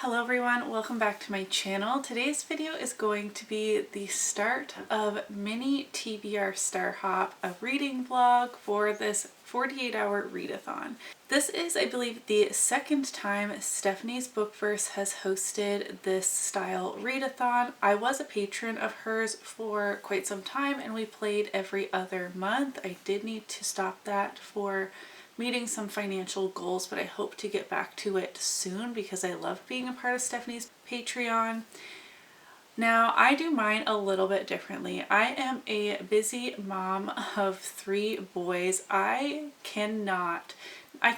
Hello everyone, welcome back to my channel. Today's video is going to be the start of mini TBR Star Hop, a reading vlog for this 48-hour readathon. This is, I believe, the second time Stephanie's Bookverse has hosted this style readathon. I was a patron of hers for quite some time and we played every other month. I did need to stop that for meeting some financial goals, but I hope to get back to it soon because I love being a part of Stephanie's Patreon. Now, I do mine a little bit differently. I am a busy mom of 3 boys. I can't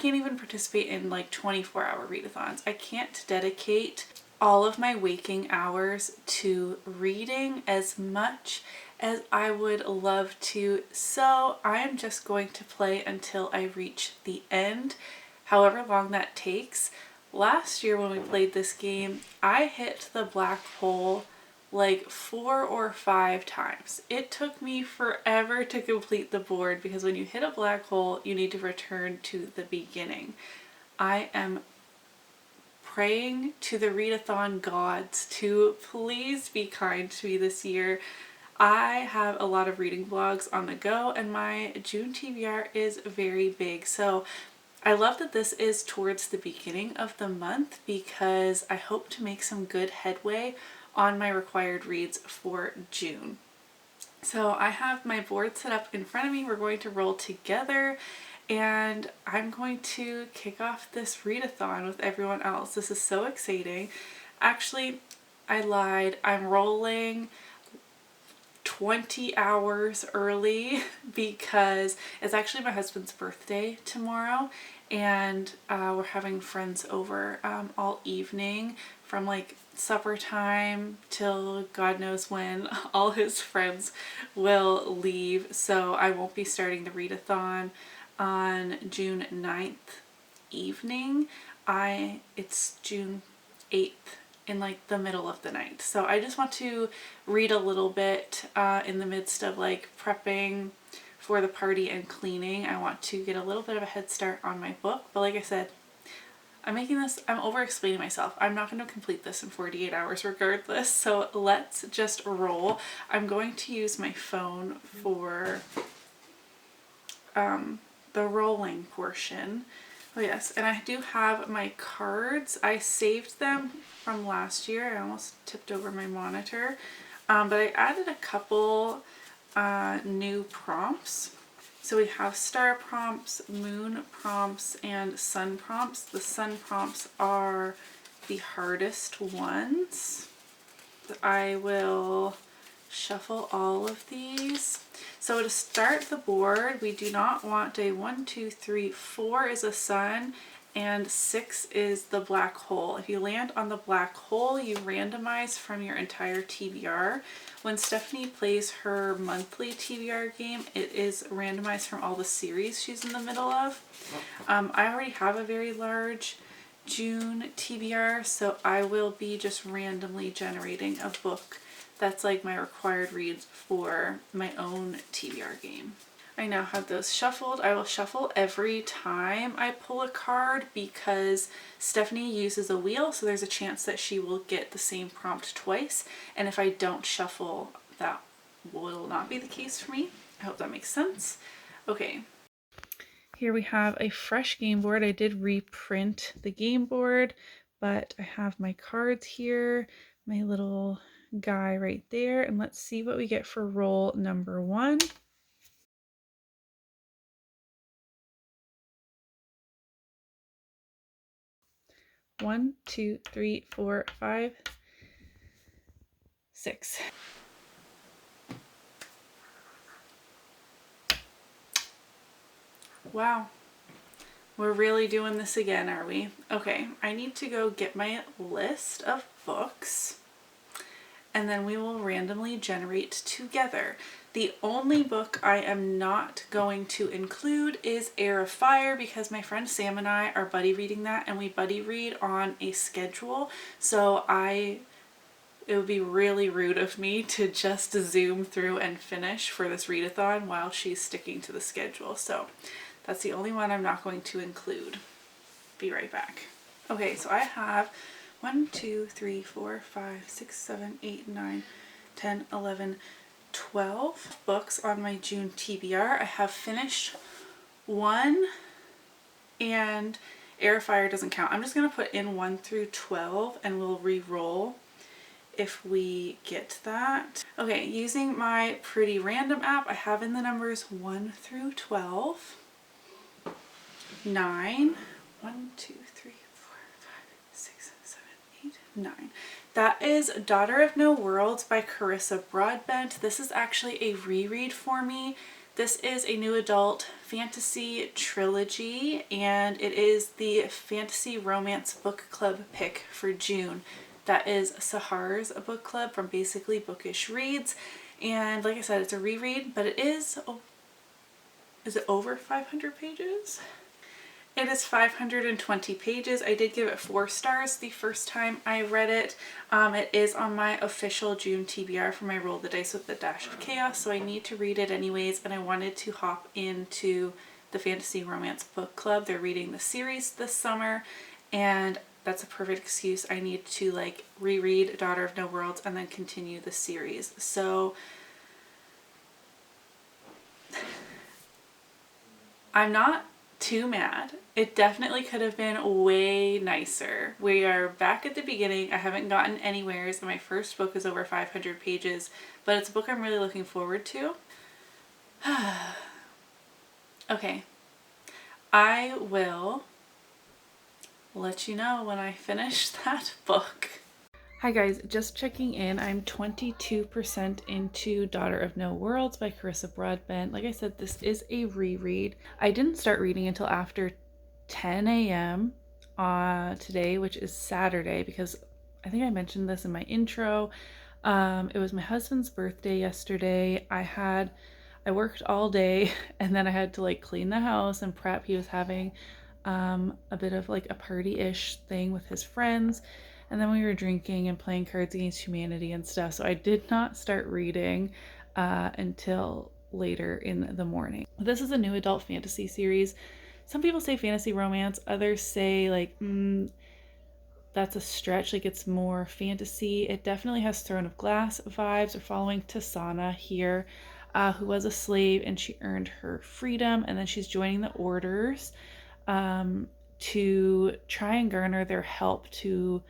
even participate in like 24-hour readathons. I can't dedicate all of my waking hours to reading as much as I would love to, so I am just going to play until I reach the end, however long that takes. Last year when we played this game, I hit the black hole like 4 or 5 times. It took me forever to complete the board because when you hit a black hole, you need to return to the beginning. I am praying to the readathon gods to please be kind to me this year. I have a lot of reading vlogs on the go and my June TBR is very big. So I love that this is towards the beginning of the month because I hope to make some good headway on my required reads for June. So I have my board set up in front of me. We're going to roll together and I'm going to kick off this readathon with everyone else. This is so exciting. Actually, I lied. I'm rolling 20 hours early because it's actually my husband's birthday tomorrow and we're having friends over all evening from like supper time till God knows when all his friends will leave, so I won't be starting the readathon on June 9th evening. It's June 8th in like the middle of the night. So I just want to read a little bit in the midst of like prepping for the party and cleaning. I want to get a little bit of a head start on my book, but like I said, I'm over explaining myself. I'm not going to complete this in 48 hours regardless, so let's just roll. I'm going to use my phone for the rolling portion. Oh yes, and I do have my cards. I saved them from last year. I almost tipped over my monitor, but I added a couple new prompts. So we have star prompts, moon prompts, and sun prompts. The sun prompts are the hardest ones. I will shuffle all of these. So to start the board, we do not want a 1, 2, 3, 4 is a sun and 6 is the black hole. If you land on the black hole, you randomize from your entire TBR. When Stephanie plays her monthly TBR game, it is randomized from all the series she's in the middle of. I already have a very large June TBR, so I will be just randomly generating a book that's like my required reads for my own TBR game. I now have those shuffled. I will shuffle every time I pull a card because Stephanie uses a wheel, so there's a chance that she will get the same prompt twice. And if I don't shuffle, that will not be the case for me. I hope that makes sense. Okay. Here we have a fresh game board. I did reprint the game board, but I have my cards here, my little guy right there, and let's see what we get for roll number 1. One, 2, 3, 4, 5, 6. Wow. We're really doing this again, are we? Okay, I need to go get my list of books and then we will randomly generate together. The only book I am not going to include is Heir of Fire because my friend Sam and I are buddy reading that and we buddy read on a schedule. So it would be really rude of me to just zoom through and finish for this readathon while she's sticking to the schedule. So that's the only one I'm not going to include. Be right back. Okay, so I have 1, 2, 3, 4, 5, 6, 7, 8, 9, 10, 11, 12 books on my June TBR. I have finished one, and Air Fire doesn't count. I'm just going to put in 1 through 12 and we'll re-roll if we get that. Okay, using my Pretty Random app, I have in the numbers 1 through 12. 9. 1, 2, 3, 4, 5, 6, 7, 8, 9. That is Daughter of No Worlds by Carissa Broadbent. This is actually a reread for me. This is a new adult fantasy trilogy, and it is the fantasy romance book club pick for June. That is Sahar's book club from Basically Bookish Reads, and like I said, it's a reread, but it is it over 500 pages? It is 520 pages. I did give it 4 stars the first time I read it. It is on my official June TBR for my Roll the Dice with the Dash of Chaos, so I need to read it anyways, and I wanted to hop into the Fantasy Romance Book Club. They're reading the series this summer, and that's a perfect excuse. I need to like reread Daughter of No Worlds and then continue the series. So I'm not too mad. It definitely could have been way nicer. We are back at the beginning. I haven't gotten anywheres, and my first book is over 500 pages, but it's a book I'm really looking forward to. Okay, I will let you know when I finish that book. Hi guys, just checking in. I'm 22% into Daughter of No Worlds by Carissa Broadbent. Like I said, this is a reread. I didn't start reading until after 10 a.m. Today, which is Saturday, because I think I mentioned this in my intro. It was my husband's birthday yesterday. I worked all day, and then I had to like clean the house and prep. He was having a bit of like a party-ish thing with his friends. And then we were drinking and playing Cards Against Humanity and stuff. So I did not start reading until later in the morning. This is a new adult fantasy series. Some people say fantasy romance. Others say like, that's a stretch. Like it's more fantasy. It definitely has Throne of Glass vibes. We're following Tasana here, who was a slave and she earned her freedom. And then she's joining the orders to try and garner their help to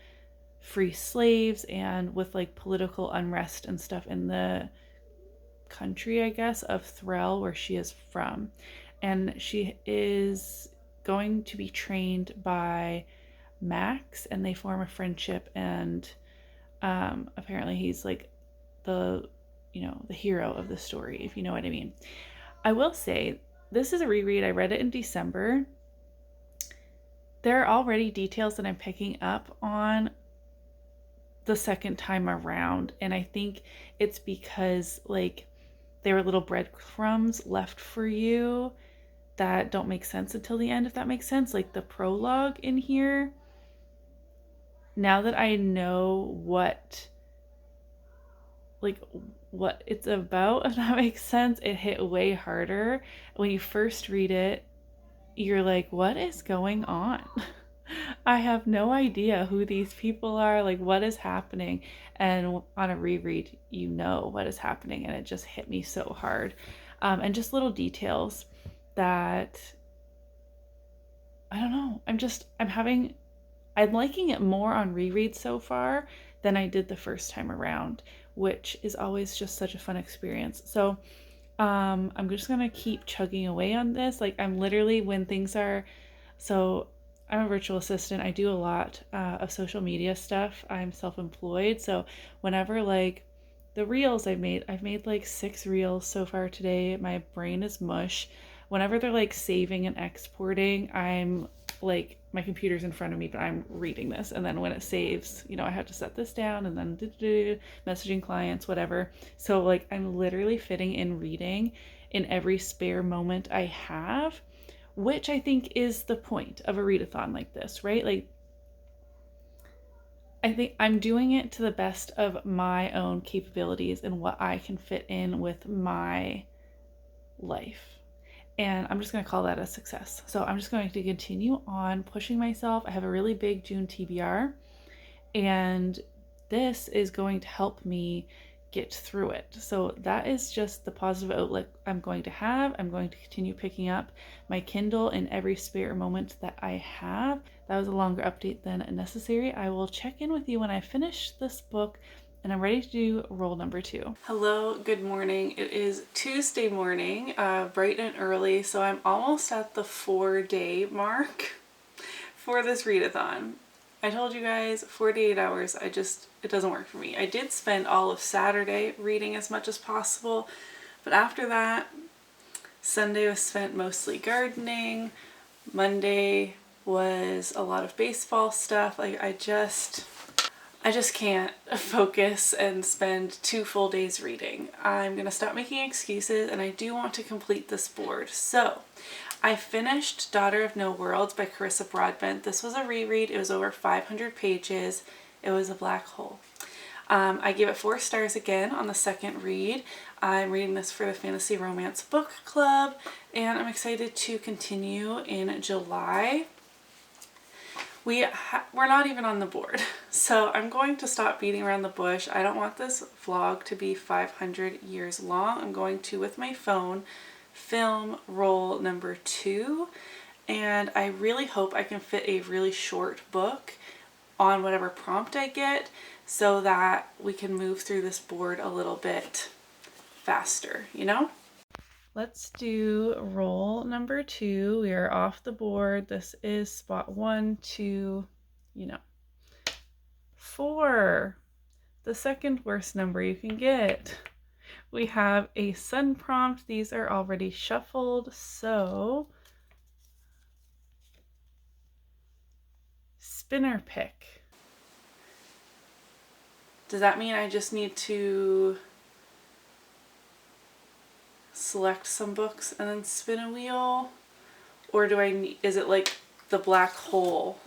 free slaves, and with like political unrest and stuff in the country, I guess, of Threll, where she is from. And she is going to be trained by Max, and they form a friendship, and apparently he's like the hero of the story, if you know what I mean. I will say this is a reread. I read it in December. There are already details that I'm picking up on the second time around, and I think it's because like there were little breadcrumbs left for you that don't make sense until the end, if that makes sense. Like the prologue in here, now that I know what it's about, if that makes sense, it hit way harder. When you first read it, you're like, what is going on? I have no idea who these people are, like what is happening. And on a reread, you know what is happening, and it just hit me so hard. And just little details that, I don't know, I'm liking it more on reread so far than I did the first time around, which is always just such a fun experience. So I'm just gonna keep chugging away on this. Like I'm literally, when things are, so I'm a virtual assistant. I do a lot of social media stuff. I'm self-employed. So whenever like the reels I've made like 6 reels so far today. My brain is mush. Whenever they're like saving and exporting, I'm like, my computer's in front of me, but I'm reading this. And then when it saves, I have to set this down and then messaging clients, whatever. So like I'm literally fitting in reading in every spare moment I have, which I think is the point of a readathon like this, right? Like, I think I'm doing it to the best of my own capabilities and what I can fit in with my life. And I'm just going to call that a success. So I'm just going to continue on pushing myself. I have a really big June TBR, and this is going to help me get through it. So that is just the positive outlook I'm going to have. I'm going to continue picking up my Kindle in every spare moment that I have. That was a longer update than necessary. I will check in with you when I finish this book and I'm ready to do roll number 2. Hello, good morning. It is Tuesday morning, bright and early, so I'm almost at the 4-day mark for this readathon. I told you guys 48 hours, it doesn't work for me. I did spend all of Saturday reading as much as possible, but after that, Sunday was spent mostly gardening. Monday was a lot of baseball stuff. Like I just can't focus and spend 2 full days reading. I'm gonna stop making excuses and I do want to complete this board. So I finished Daughter of No Worlds by Carissa Broadbent. This was a reread. It was over 500 pages. It was a black hole. I gave it 4 stars again on the second read. I'm reading this for the Fantasy Romance Book Club and I'm excited to continue in July. We're not even on the board, so I'm going to stop beating around the bush. I don't want this vlog to be 500 years long. I'm going to, with my phone, film roll number 2, and I really hope I can fit a really short book on whatever prompt I get so that we can move through this board a little bit faster, you know? Let's do roll number 2. We are off the board. This is spot 1, 2, 4. The second worst number you can get. We have a sun prompt. These are already shuffled, so spinner pick. Does that mean I just need to select some books and then spin a wheel? Or is it like the black hole,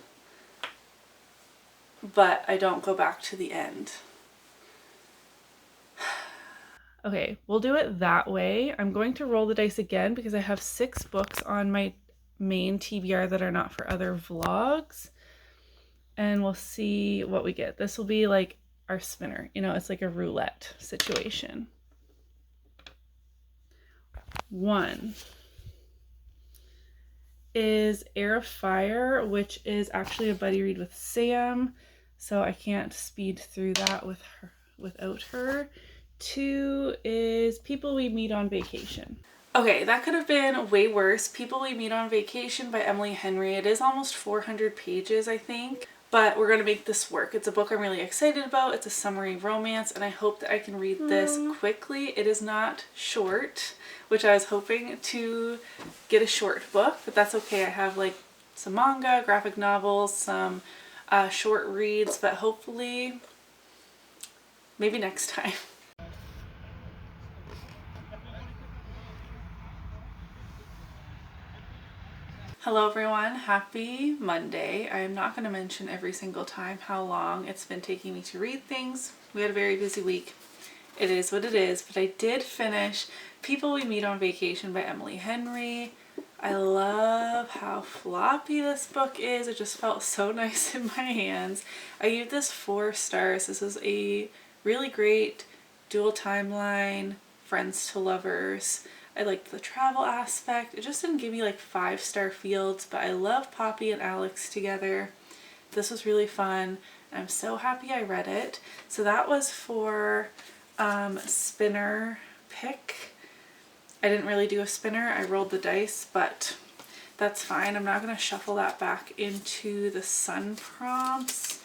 but I don't go back to the end? Okay, we'll do it that way. I'm going to roll the dice again because I have 6 books on my main TBR that are not for other vlogs. And we'll see what we get. This will be like our spinner. It's like a roulette situation. 1 is Air of Fire, which is actually a buddy read with Sam. So I can't speed through that without her. 2 is People We Meet on Vacation. Okay, that could have been way worse. People We Meet on Vacation by Emily Henry. It is almost 400 pages, I think, but we're gonna make this work. It's a book I'm really excited about. It's a summary romance, and I hope that I can read this quickly. It is not short, which I was hoping to get a short book, but that's okay. I have like some manga, graphic novels, some short reads, but hopefully, maybe next time. Hello everyone, happy Monday. I am not going to mention every single time how long it's been taking me to read things. We had a very busy week. It is what it is, but I did finish People We Meet on Vacation by Emily Henry. I love how floppy this book is. It just felt so nice in my hands. I gave this 4 stars. This is a really great dual timeline, friends to lovers. I liked the travel aspect. It just didn't give me like 5-star fields, but I love Poppy and Alex together. This was really fun. I'm so happy I read it. So that was for spinner pick. I didn't really do a spinner. I rolled the dice, but that's fine. I'm not going to shuffle that back into the sun prompts.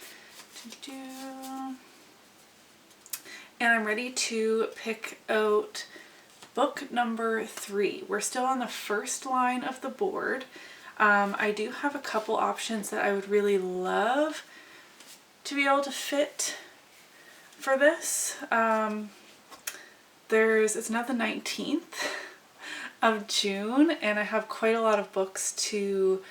And I'm ready to pick out book number 3. We're still on the first line of the board. I do have a couple options that I would really love to be able to fit for this. It's now the 19th of June and I have quite a lot of books to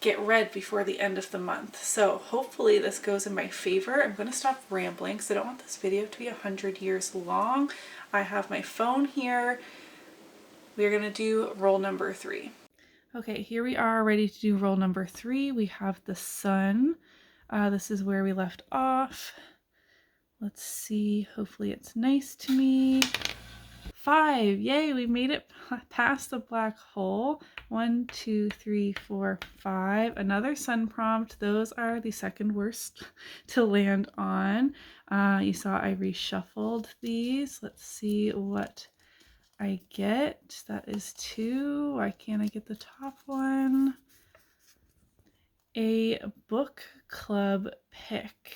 get read before the end of the month. So hopefully this goes in my favor. I'm going to stop rambling because I don't want this video to be 100 years long. I have my phone here. We're going to do roll number 3. Okay, here we are ready to do roll number 3. We have the sun. This is where we left off. Let's see, hopefully it's nice to me. 5, yay, we made it past the black hole. 1, 2, 3, 4, 5. Another sun prompt. Those are the second worst to land on. You saw I reshuffled these. Let's see what I get. That is 2. Why can't I get the top one? A book club pick.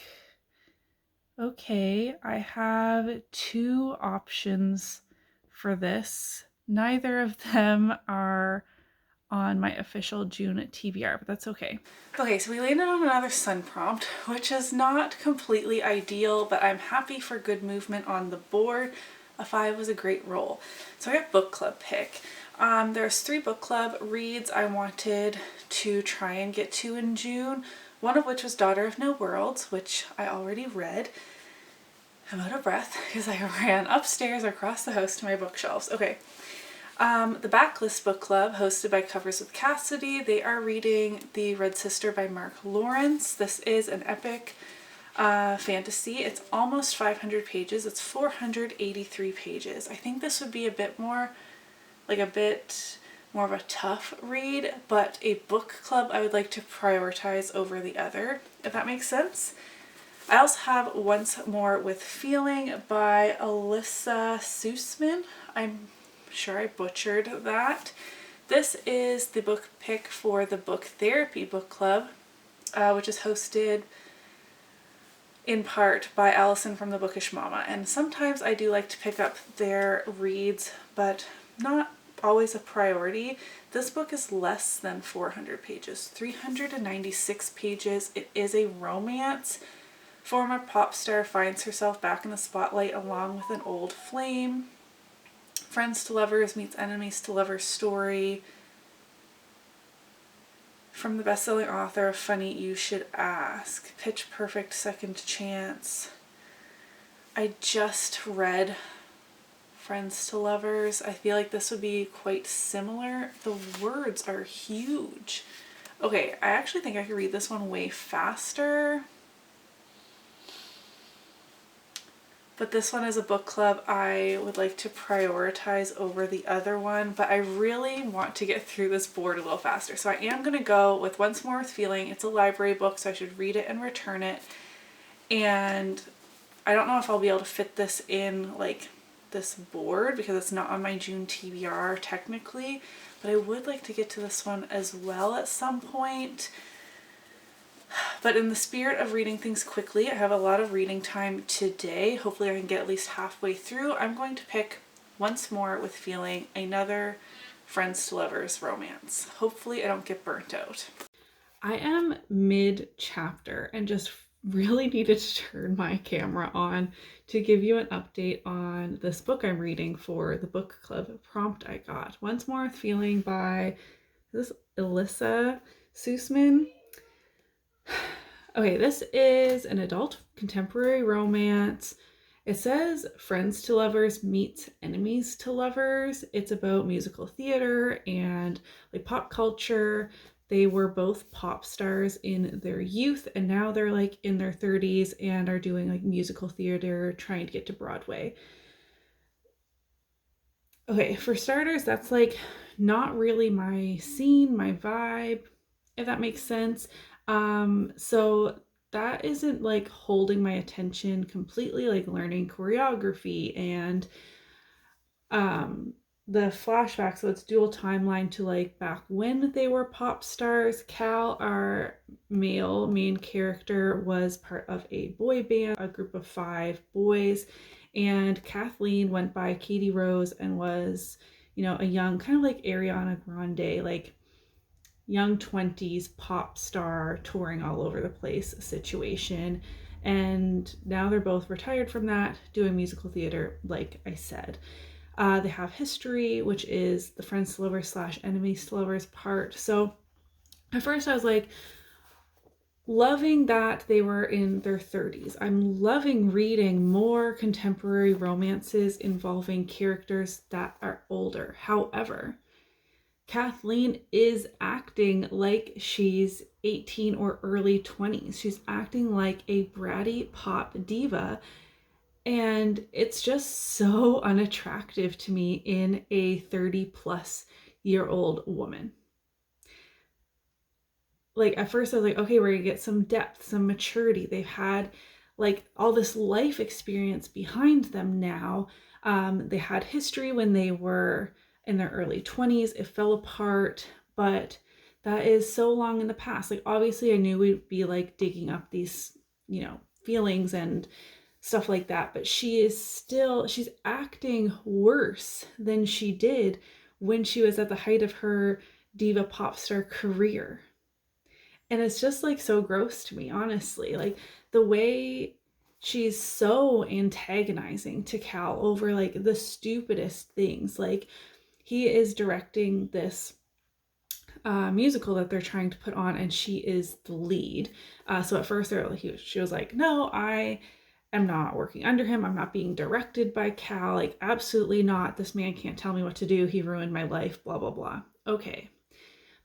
Okay, I have 2 options for this. Neither of them are on my official June TBR, but that's okay. Okay, so we landed on another sun prompt, which is not completely ideal, but I'm happy for good movement on the board. A 5 was a great roll. So I got book club pick. There's 3 book club reads I wanted to try and get to in June, one of which was Daughter of No Worlds, which I already read. I'm out of breath because I ran upstairs across the house to my bookshelves. Okay. The Backlist Book Club, hosted by Covers with Cassidy, they are reading The Red Sister by Mark Lawrence. This is an epic fantasy. It's almost 500 pages. It's 483 pages. I think this would be a bit more of a tough read, but a book club I would like to prioritize over the other, if that makes sense. I also have Once More with Feeling by Alyssa Sussman. I'm sure I butchered that. This is the book pick for the Book Therapy Book Club, which is hosted in part by Allison from the Bookish Mama. And sometimes I do like to pick up their reads, but not always a priority. This book is less than 400 pages, 396 pages. It is a romance. Former pop star finds herself back in the spotlight along with an old flame. Friends to lovers meets enemies to lovers story from the best-selling author of Funny You Should Ask. Pitch Perfect Second Chance. I just read Friends to Lovers. I feel like this would be quite similar. The words are huge. Okay, I actually think I could read this one way faster. But this one is a book club I would like to prioritize over the other one, but I really want to get through this board a little faster. So I am going to go with Once More with Feeling. It's a library book, so I should read it and return it. And I don't know if I'll be able to fit this in like this board because it's not on my June TBR technically, but I would like to get to this one as well at some point. But in the spirit of reading things quickly, I have a lot of reading time today. Hopefully I can get at least halfway through. I'm going to pick Once More with Feeling, another Friends to Lovers romance. Hopefully I don't get burnt out. I am mid-chapter and just really needed to turn my camera on to give you an update on this book I'm reading for the book club prompt I got. Once More with Feeling by Alyssa Sussman. Okay, this is an adult contemporary romance. It says friends to lovers meets enemies to lovers. It's about musical theater and like pop culture. They were both pop stars in their youth and now they're like in their 30s and are doing like musical theater, trying to get to Broadway. Okay, for starters, that's like not really my scene, my vibe, if that makes sense. So that isn't like holding my attention completely, like learning choreography and the flashback. So it's dual timeline to like back when they were pop stars. Cal, our male main character, was part of a boy band, a group of 5 boys, and Kathleen went by Katie Rose and was, you know, a young kind of like Ariana Grande, like young 20s pop star touring all over the place situation. And now they're both retired from that, doing musical theater, like I said. They have history, which is the friends to lovers / enemies to lovers part. So at first I was like, loving that they were in their 30s. I'm loving reading more contemporary romances involving characters that are older. However, Kathleen is acting like she's 18 or early 20s. She's acting like a bratty pop diva. And it's just so unattractive to me in a 30-plus-year-old woman. Like at first I was like, okay, we're gonna get some depth, some maturity. They've had like all this life experience behind them now. They had history when they were in their early 20s. It fell apart, but that is so long in the past. Like obviously I knew we'd be like digging up these, feelings and stuff like that, but she's acting worse than she did when she was at the height of her diva pop star career. And it's just like so gross to me, honestly. Like the way she's so antagonizing to Cal over like the stupidest things. Like he is directing this musical that they're trying to put on, and she is the lead. So at first she was like, no, I am not working under him. I'm not being directed by Cal. Like absolutely not. This man can't tell me what to do. He ruined my life, blah, blah, blah. Okay.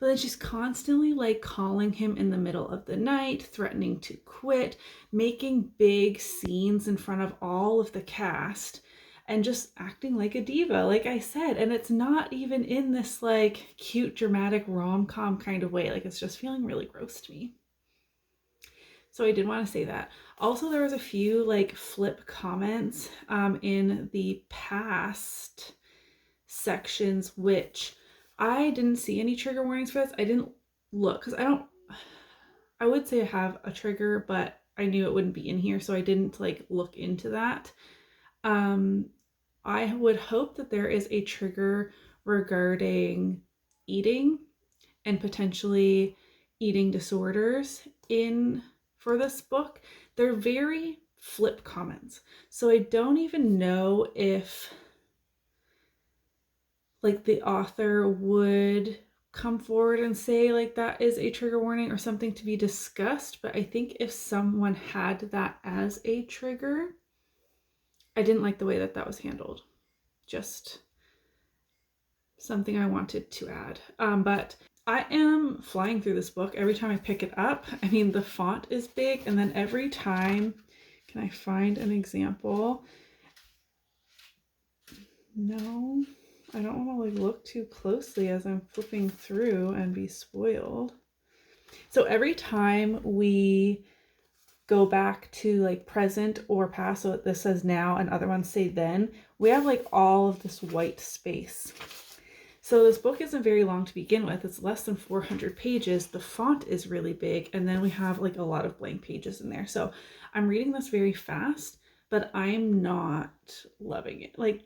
But then she's constantly like calling him in the middle of the night, threatening to quit, making big scenes in front of all of the cast, and just acting like a diva, like I said. And it's not even in this like cute, dramatic rom-com kind of way. Like it's just feeling really gross to me. So I did want to say that. Also, there was a few like flip comments in the past sections, which I didn't see any trigger warnings for this. I didn't look because I would say I have a trigger, but I knew it wouldn't be in here, so I didn't like look into that. I would hope that there is a trigger regarding eating and potentially eating disorders for this book. They're very flip comments. So I don't even know if like the author would come forward and say like that is a trigger warning or something to be discussed. But I think if someone had that as a trigger, I didn't like the way that was handled. Just something I wanted to add. But I am flying through this book every time I pick it up. I mean, the font is big, and then every time, can I find an example? No, I don't want to like look too closely as I'm flipping through and be spoiled. So every time we go back to like present or past, so this says now and other ones say then, we have like all of this white space. So this book isn't very long to begin with. It's less than 400 pages. The font is really big, and then we have like a lot of blank pages in there. So I'm reading this very fast, but I'm not loving it. Like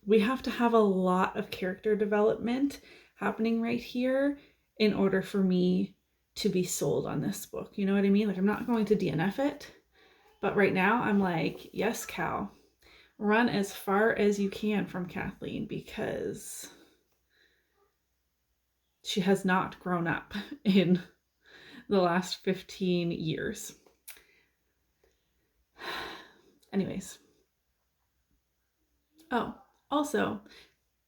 we have to have a lot of character development happening right here in order for me to be sold on this book. You know what I mean? Like I'm not going to DNF it, but right now I'm like, yes, Cal, run as far as you can from Kathleen, because she has not grown up in the last 15 years. Anyways. Oh, also,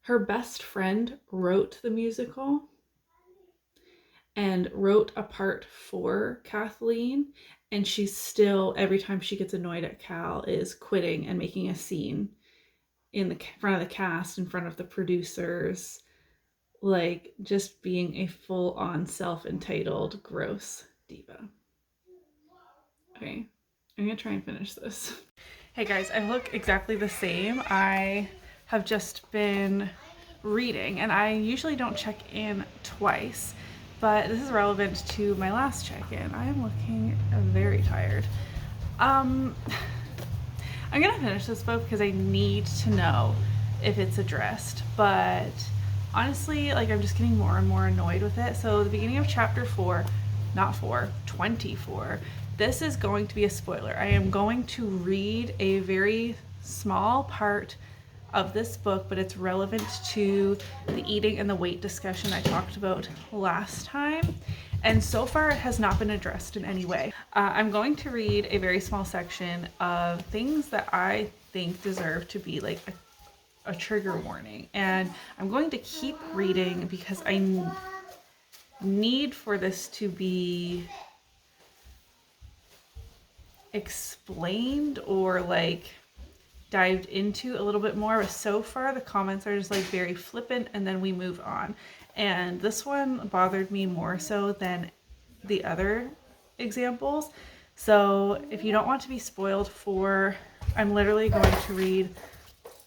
her best friend wrote the musical and wrote a part for Kathleen, and she's still, every time she gets annoyed at Cal, is quitting and making a scene in the front of the cast, in front of the producers, like just being a full-on self-entitled gross diva. Okay, I'm gonna try and finish this. Hey guys, I look exactly the same. I have just been reading, and I usually don't check in twice, but this is relevant to my last check-in. I am looking very tired. I'm gonna finish this book because I need to know if it's addressed, but honestly, like I'm just getting more and more annoyed with it. So the beginning of chapter 24, this is going to be a spoiler. I am going to read a very small part of this book, but it's relevant to the eating and the weight discussion I talked about last time. And so far it has not been addressed in any way. I'm going to read a very small section of things that I think deserve to be like a trigger warning. And I'm going to keep reading because need for this to be explained or like dived into a little bit more, but so far the comments are just like very flippant and then we move on. And this one bothered me more so than the other examples. So if you don't want to be spoiled for, I'm literally going to read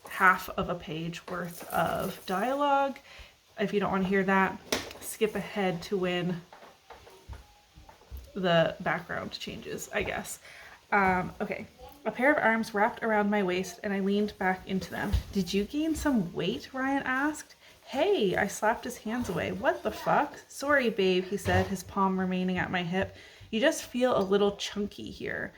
half of a page worth of dialogue. If you don't want to hear that, skip ahead to when the background changes, I guess. Okay. A pair of arms wrapped around my waist and I leaned back into them. Did you gain some weight? Ryan asked. Hey, I slapped his hands away. What the fuck? Sorry, babe, he said, his palm remaining at my hip. You just feel a little chunky here.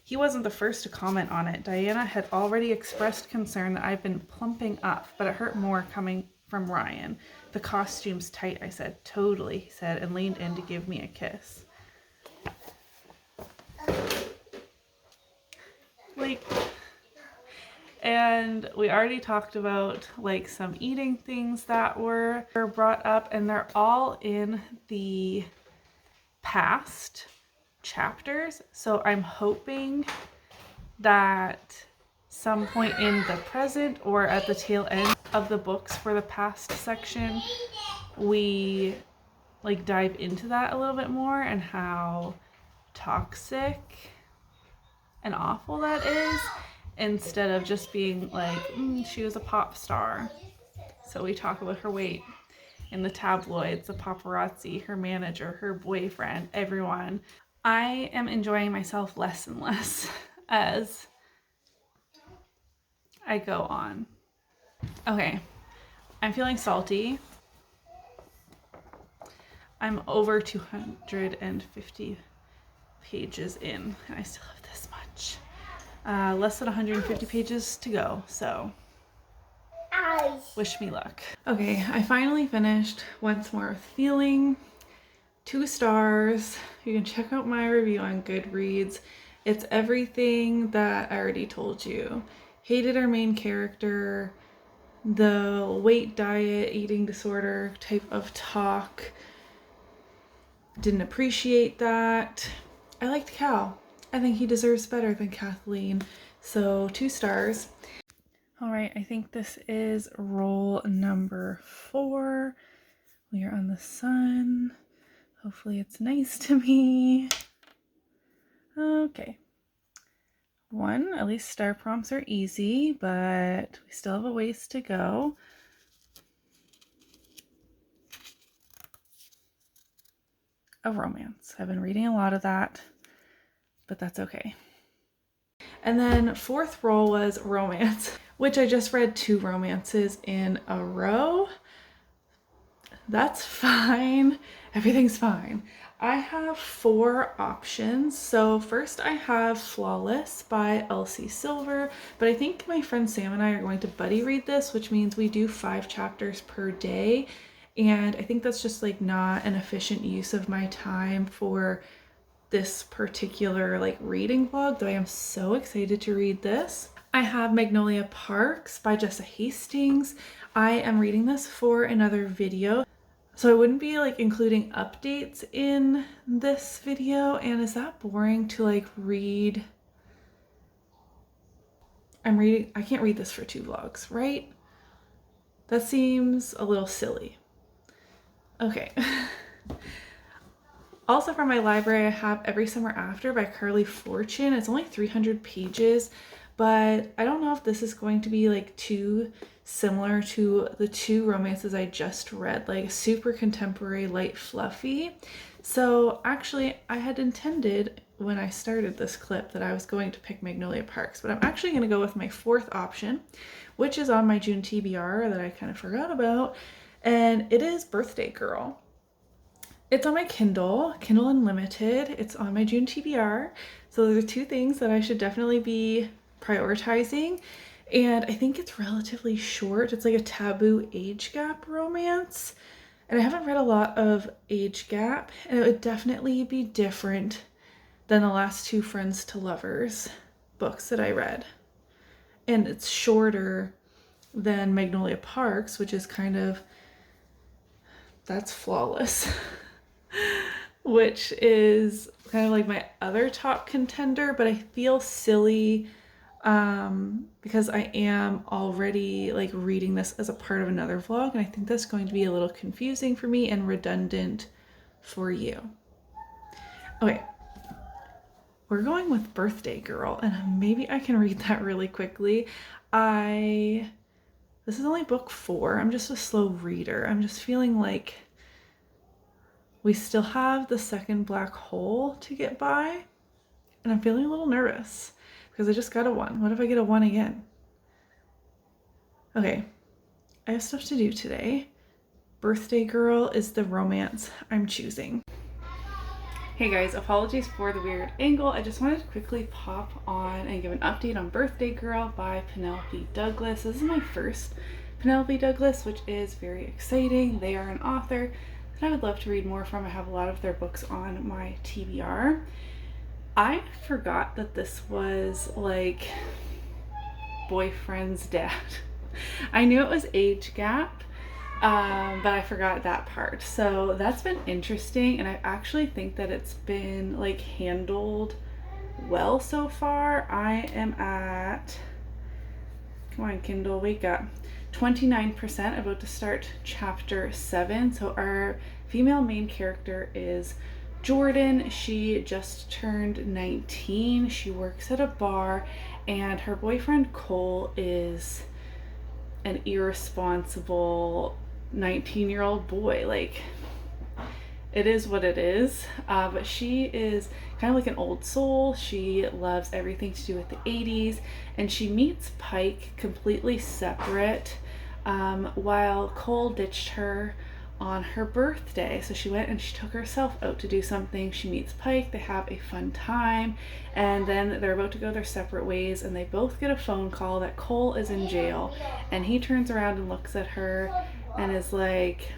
He wasn't the first to comment on it. Diana had already expressed concern that I've been plumping up, but it hurt more coming from Ryan. The costume's tight, I said. Totally, he said, and leaned in to give me a kiss. Like, and we already talked about like some eating things that were brought up, and they're all in the past chapters. So I'm hoping that some point in the present or at the tail end of the books for the past section, we like dive into that a little bit more and how toxic and awful that is, instead of just being like, she was a pop star. So we talk about her weight in the tabloids, the paparazzi, her manager, her boyfriend, everyone. I am enjoying myself less and less as I go on. Okay, I'm feeling salty. I'm over 250 pages in, and I still have this much. Less than 150 pages to go, so wish me luck. Okay, I finally finished Once More with Feeling. 2 stars. You can check out my review on Goodreads. It's everything that I already told you. Hated our main character, the weight diet, eating disorder type of talk. Didn't appreciate that. I liked Cal. I think he deserves better than Kathleen. So 2 stars. All right, I think this is roll number 4. We are on the sun. Hopefully it's nice to me. Okay. 1, at least star prompts are easy, but we still have a ways to go. A romance. I've been reading a lot of that, but that's okay. And then 4th roll was romance, which I just read 2 romances in a row. That's fine. Everything's fine. I have 4 options. So first I have Flawless by Elsie Silver, but I think my friend Sam and I are going to buddy read this, which means we do 5 chapters per day. And I think that's just like not an efficient use of my time for this particular like reading vlog, though I am so excited to read this. I have Magnolia Parks by Jessa Hastings. I am reading this for another video, so I wouldn't be like including updates in this video. And is that boring to like read? I can't read this for 2 vlogs, right? That seems a little silly. Okay. Also from my library, I have Every Summer After by Carly Fortune. It's only 300 pages, but I don't know if this is going to be like too similar to the 2 romances I just read, like super contemporary, light, fluffy. So actually I had intended when I started this clip that I was going to pick Magnolia Parks, but I'm actually going to go with my 4th option, which is on my June TBR that I kind of forgot about, and it is Birthday Girl. It's on my Kindle Unlimited. It's on my June TBR. So those are 2 things that I should definitely be prioritizing. And I think it's relatively short. It's like a taboo age gap romance. And I haven't read a lot of age gap, and it would definitely be different than the last 2 Friends to Lovers books that I read. And it's shorter than Magnolia Parks, which is kind of, that's flawless. which is kind of like my other top contender, but I feel silly because I am already like reading this as a part of another vlog, and I think that's going to be a little confusing for me and redundant for you. Okay, we're going with Birthday Girl, and maybe I can read that really quickly. This is only book 4. I'm just a slow reader. I'm just feeling like we still have the second black hole to get by, and I'm feeling a little nervous because I just got a 1. What if I get a 1 again? Okay, I have stuff to do today. Birthday Girl is the romance I'm choosing. Hey guys, apologies for the weird angle. I just wanted to quickly pop on and give an update on Birthday Girl by Penelope Douglas. This is my first Penelope Douglas, which is very exciting. They are an author that I would love to read more from. I have a lot of their books on my TBR. I forgot that this was like boyfriend's dad. I knew it was age gap, but I forgot that part. So that's been interesting, and I actually think that it's been like handled well so far. I am at, come on Kindle, wake up, 29%, about to start chapter 7. So our female main character is Jordan. She just turned 19. She works at a bar, and her boyfriend Cole is an irresponsible 19-year-old boy. Like, it is what it is. But she is kind of like an old soul. She loves everything to do with the 80s, and she meets Pike completely separate while Cole ditched her on her birthday. So she went and she took herself out to do something. She meets Pike, they have a fun time, and then they're about to go their separate ways, and they both get a phone call that Cole is in jail, and he turns around and looks at her and is like,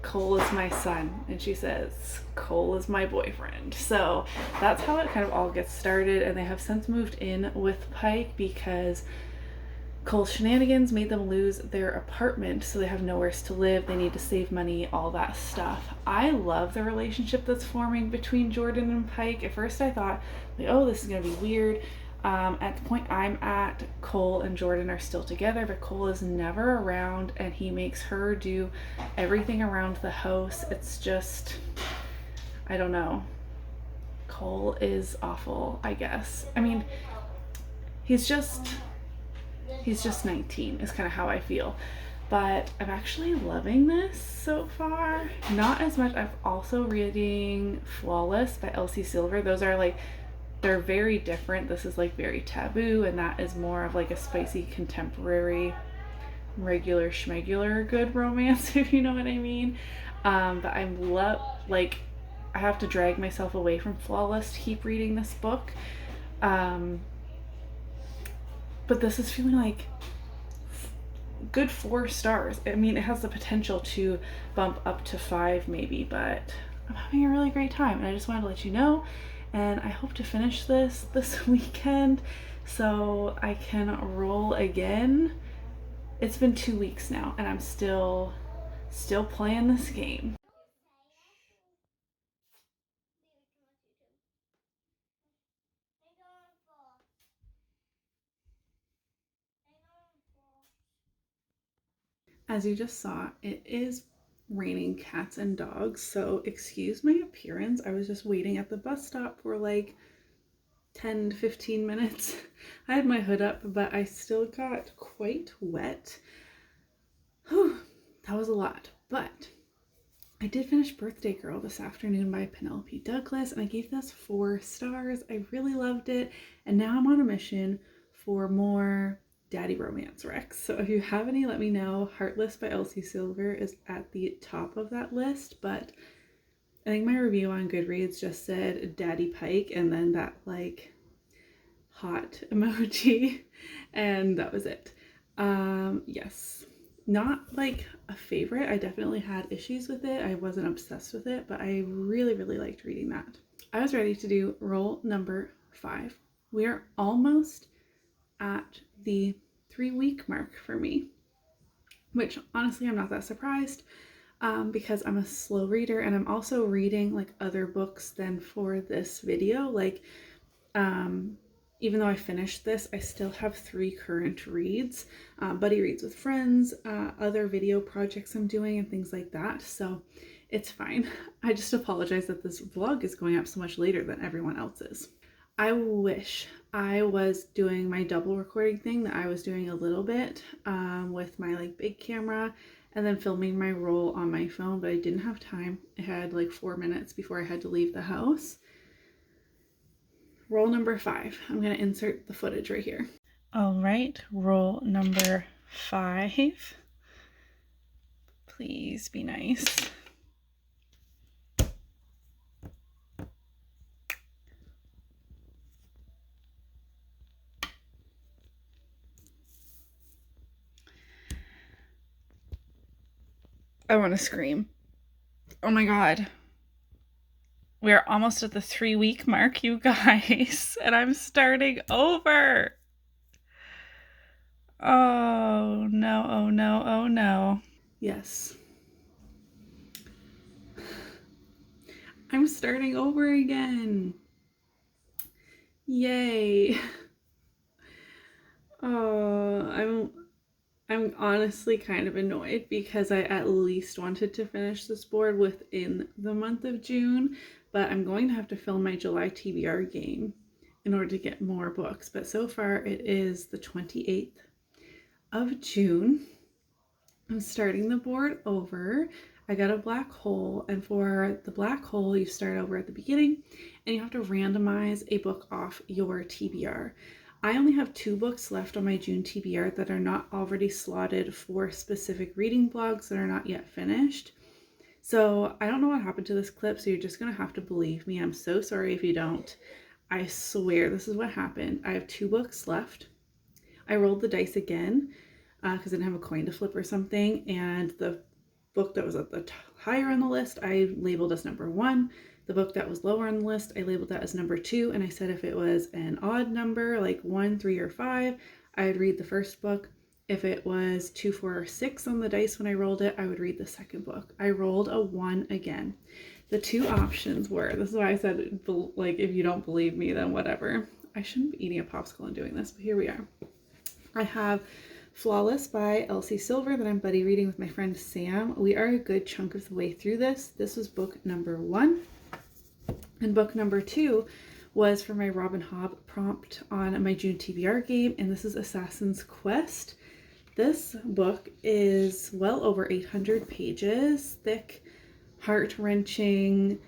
Cole is my son, and she says, Cole is my boyfriend. So that's how it kind of all gets started, and they have since moved in with Pike because Cole's shenanigans made them lose their apartment, so they have nowhere to live. They need to save money, all that stuff. I love the relationship that's forming between Jordan and Pike. At first I thought, like, oh, this is gonna be weird. At the point I'm at, Cole and Jordan are still together, but Cole is never around, and he makes her do everything around the house. It's just, I don't know. Cole is awful, I guess. I mean, he's just 19 is kind of how I feel. But I'm actually loving this so far. Not as much. I'm also reading Flawless by Elsie Silver. Those are like, they're very different. This is like very taboo, and that is more of like a spicy contemporary regular schmegular good romance, if you know what I mean. But I'm like, I have to drag myself away from Flawless to keep reading this book. But this is feeling like good 4 stars. I mean, it has the potential to bump up to 5 maybe, but I'm having a really great time, and I just wanted to let you know, and I hope to finish this weekend so I can roll again. It's been 2 weeks now, and I'm still playing this game. As you just saw, it is raining cats and dogs, so excuse my appearance. I was just waiting at the bus stop for like 10 to 15 minutes. I had my hood up, but I still got quite wet. Whew, that was a lot, but I did finish Birthday Girl this afternoon by Penelope Douglas, and I gave this 4 stars. I really loved it, and now I'm on a mission for more daddy romance recs. So if you have any, let me know. Heartless by Elsie Silver is at the top of that list, but I think my review on Goodreads just said Daddy Pike and then that like hot emoji, and that was it. Yes, not like a favorite. I definitely had issues with it. I wasn't obsessed with it, but I really liked reading that. I was ready to do roll number 5. We are almost at the 3-week mark for me, which honestly I'm not that surprised. because I'm a slow reader, and I'm also reading like other books than for this video. Like, even though I finished this, I still have 3 current reads, buddy reads with friends, other video projects I'm doing and things like that. So it's fine. I just apologize that this vlog is going up so much later than everyone else's. I wish I was doing my double recording thing that I was doing a little bit with my like big camera and then filming my roll on my phone, but I didn't have time. I had like 4 minutes before I had to leave the house. Roll number 5. I'm going to insert the footage right here. All right, roll number 5. Please be nice. I want to scream. Oh my God. We're almost at the 3-week mark, you guys, and I'm starting over. Oh no, oh no, oh no. Yes. I'm starting over again. Yay. Oh, I'm honestly kind of annoyed because I at least wanted to finish this board within the month of June, but I'm going to have to film my July TBR game in order to get more books. But so far it is the 28th of June. I'm starting the board over. I got a black hole, and for the black hole you start over at the beginning and you have to randomize a book off your TBR. I only have 2 books left on my June TBR that are not already slotted for specific reading blogs that are not yet finished. So I don't know what happened to this clip, so you're just gonna have to believe me. I'm so sorry if you don't. I swear this is what happened. I have 2 books left. I rolled the dice again because I didn't have a coin to flip or something, and the book that was at the higher on the list I labeled as number 1. The book that was lower on the list I labeled that as number 2, and I said if it was an odd number like 1, 3, or 5, I would read the first book. If it was 2, 4, or 6 on the dice when I rolled it, I would read the second book. I rolled a 1 again. The 2 options were, this is why I said, like, if you don't believe me, then whatever. I shouldn't be eating a popsicle and doing this, but here we are. I have Flawless by Elsie Silver that I'm buddy reading with my friend Sam. We are a good chunk of the way through this. This was book number 1. And book number 2 was for my Robin Hobb prompt on my June TBR game, and this is Assassin's Quest. This book is well over 800 pages, thick, heart-wrenching,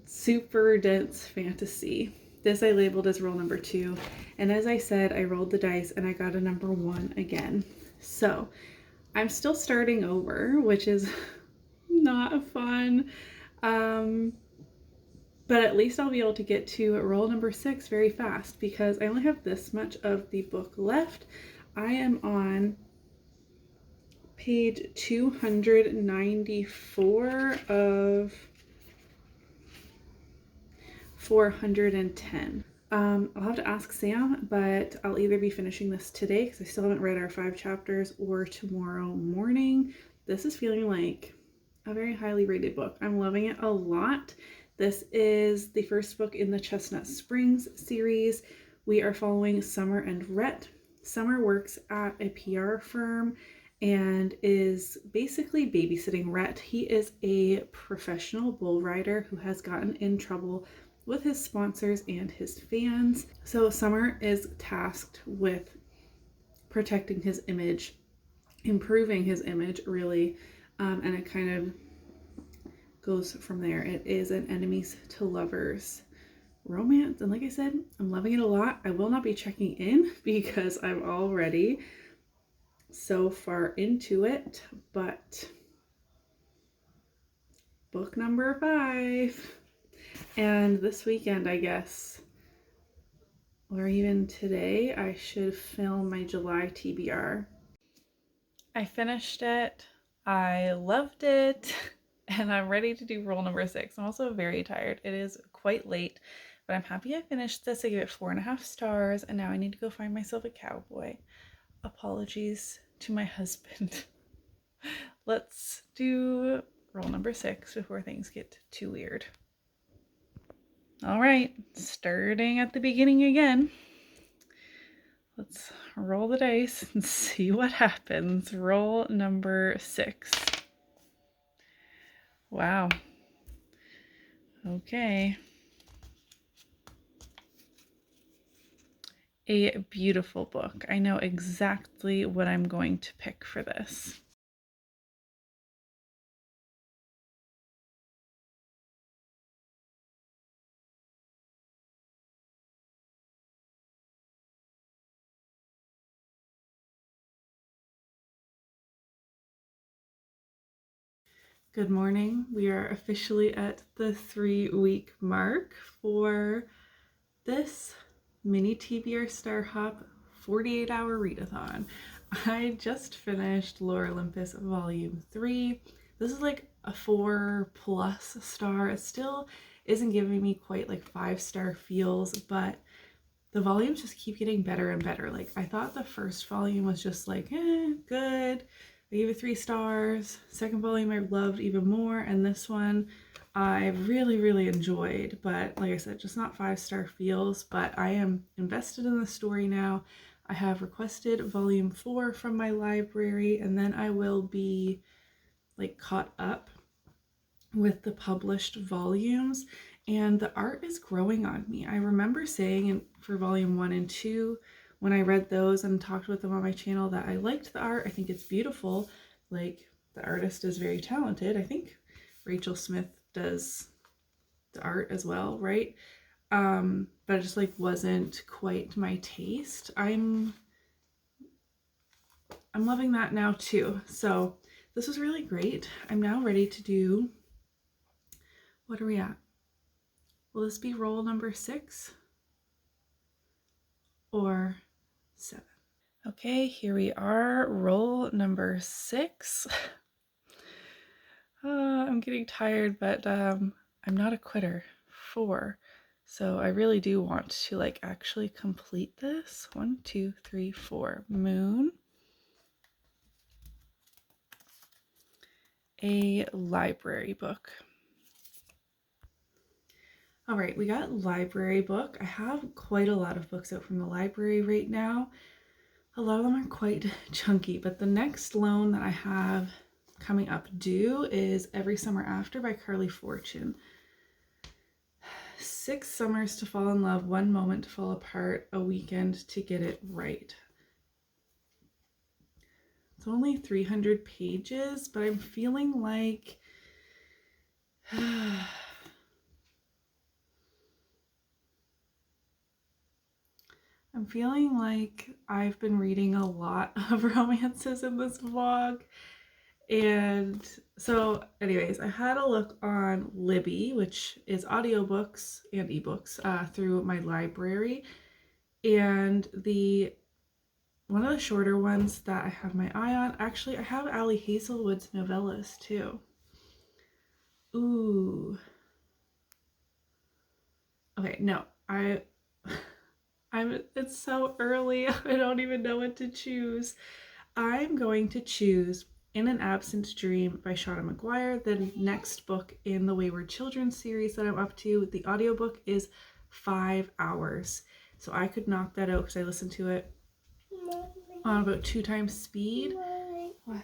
super dense fantasy. This I labeled as roll number 2, and as I said, I rolled the dice and I got a number 1 again. So I'm still starting over, which is not fun, but at least I'll be able to get to roll number 6 very fast because I only have this much of the book left. I am on page 294 of 410. I'll have to ask Sam, but I'll either be finishing this today because I still haven't read our 5 chapters, or tomorrow morning. This is feeling like a very highly rated book. I'm loving it a lot. This is the first book in the Chestnut Springs series. We are following Summer and Rhett. Summer works at a PR firm and is basically babysitting Rhett. He is a professional bull rider who has gotten in trouble with his sponsors and his fans. So Summer is tasked with protecting his image, improving his image really, and it kind of goes from there. It is an enemies to lovers romance, and like I said, I'm loving it a lot. I will not be checking in because I'm already so far into it, but book number 5. And this weekend, I guess, or even today, I should film my July TBR. I finished it. I loved it. And I'm ready to do roll number 6. I'm also very tired. It is quite late, but I'm happy I finished this. I gave it 4.5 stars, and now I need to go find myself a cowboy. Apologies to my husband. Let's do roll number 6 before things get too weird. All right, starting at the beginning again. Let's roll the dice and see what happens. Roll number 6. Wow. Okay. A beautiful book. I know exactly what I'm going to pick for this. Good morning. We are officially at the 3-week mark for this mini TBR Star Hop 48-hour readathon. I just finished Lore Olympus Volume 3. This is like a 4+ star. It still isn't giving me quite like 5-star feels, but the volumes just keep getting better and better. Like, I thought the first volume was just like, good. I gave it 3 stars. Second volume I loved even more, and this one I really, really enjoyed. But like I said, just not 5-star feels, but I am invested in the story now. I have requested volume 4 from my library, and then I will be like caught up with the published volumes, and the art is growing on me. I remember saying for volume 1 and 2 when I read those and talked with them on my channel that I liked the art. I think it's beautiful. Like, the artist is very talented. I think Rachel Smith does the art as well, right? But it just like wasn't quite my taste. I'm loving that now too. So this was really great. I'm now ready to do, what are we at? Will this be roll number 6 or 7? Okay, here we are, roll number 6. I'm getting tired, but I'm not a quitter. 4. So I really do want to like actually complete this. 1, 2, 3, 4. Moon. A library book. All right, we got library book. I have quite a lot of books out from the library right now. A lot of them are quite chunky, but the next loan that I have coming up due is Every Summer After by Carly Fortune. 6 summers to fall in love, 1 moment to fall apart, a weekend to get it right. It's only 300 pages, but I'm feeling like I've been reading a lot of romances in this vlog. And so anyways, I had a look on Libby, which is audiobooks and ebooks through my library. And one of the shorter ones that I have my eye on, actually I have Ali Hazelwood's novellas too. Ooh. Okay, no, it's so early. I don't even know what to choose. I'm going to choose In an Absent Dream by Shauna McGuire, the next book in the Wayward Children series that I'm up to. The audiobook is 5 hours, so I could knock that out because I listened to it on about 2 times speed. What?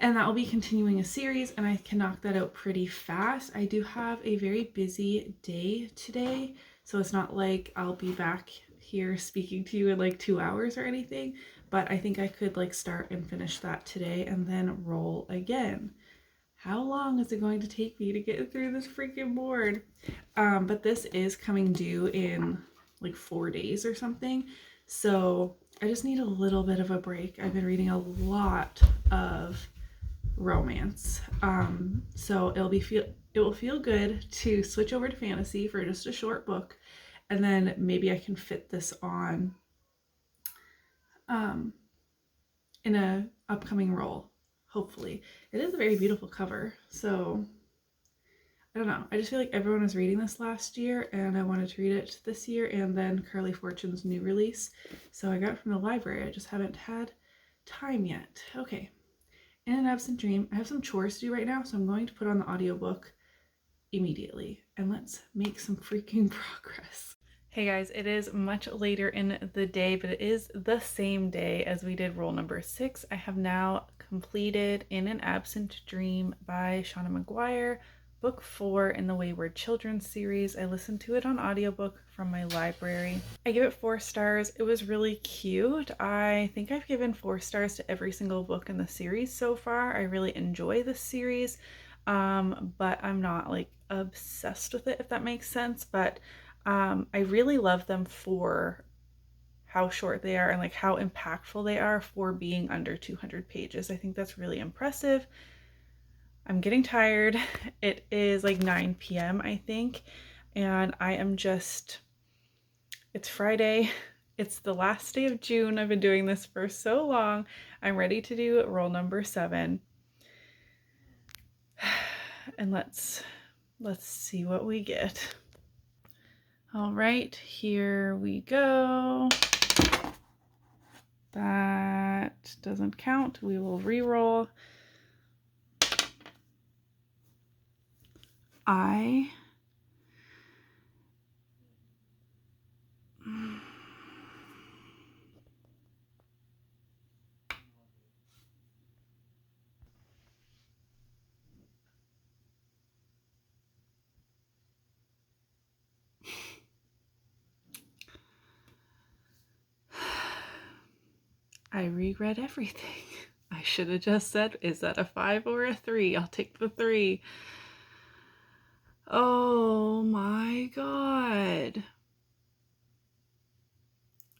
And that will be continuing a series, and I can knock that out pretty fast. I do have a very busy day today, so it's not like I'll be back here speaking to you in like 2 hours or anything, but I think I could like start and finish that today and then roll again. How long is it going to take me to get through this freaking board? But this is coming due in like 4 days or something, so I just need a little bit of a break. I've been reading a lot of romance, so it will feel good to switch over to fantasy for just a short book, and then maybe I can fit this on in a upcoming roll. Hopefully, it is a very beautiful cover, so I don't know. I just feel like everyone was reading this last year and I wanted to read it this year, and then Carly Fortune's new release. So I got it from the library. I just haven't had time yet. Okay. In an Absent Dream. I have some chores to do right now, so I'm going to put on the audiobook immediately. And let's make some freaking progress. Hey guys, it is much later in the day, but it is the same day as we did roll number 6. I have now completed In an Absent Dream by Shauna Maguire, book 4 in the Wayward Children series. I listened to it on audiobook from my library. I give it 4 stars. It was really cute. I think I've given 4 stars to every single book in the series so far. I really enjoy this series, but I'm not like obsessed with it, if that makes sense. But I really love them for how short they are and like how impactful they are for being under 200 pages. I think that's really impressive. I'm getting tired. It is like 9 p.m. I think, and I am just, it's Friday. It's the last day of June. I've been doing this for so long. I'm ready to do roll number 7. And let's see what we get. All right, here we go. That doesn't count. We will re-roll. I reread everything. I should have just said, is that a 5 or a 3? I'll take the 3. Oh my god.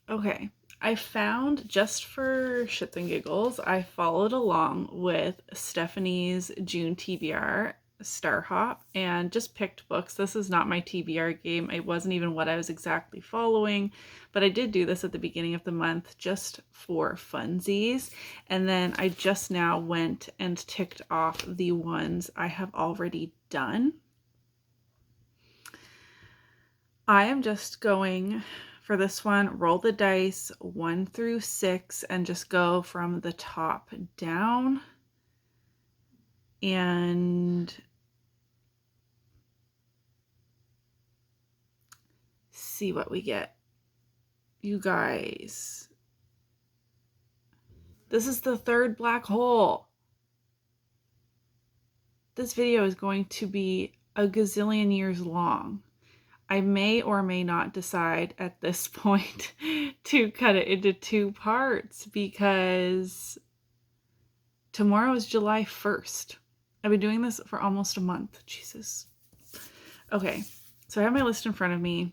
Okay, I found, just for shits and giggles, I followed along with Stephanie's June TBR Star Hop and just picked books. This is not my TBR game. It wasn't even what I was exactly following, but I did do this at the beginning of the month just for funsies. And then I just now went and ticked off the ones I have already done. I am just going, for this one, roll the dice 1 through 6 and just go from the top down and see what we get. You guys, this is the 3rd black hole. This video is going to be a gazillion years long. I may or may not decide at this point to cut it into 2 parts because tomorrow is July 1st. I've been doing this for almost a month. Jesus. Okay, so I have my list in front of me.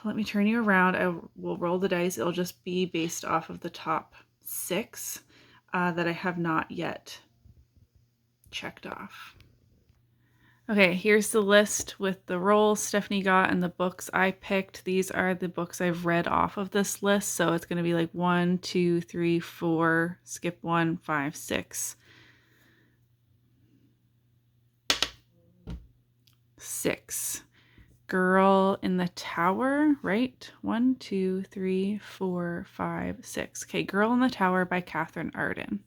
Let me turn you around. I will roll the dice. It'll just be based off of the top 6 that I have not yet checked off. Okay, here's the list with the rolls Stephanie got and the books I picked. These are the books I've read off of this list. So it's going to be like 1, 2, 3, 4, skip 1, 5, 6. 6. Girl in the Tower, right? 1, 2, 3, 4, 5, 6. Okay, Girl in the Tower by Catherine Arden.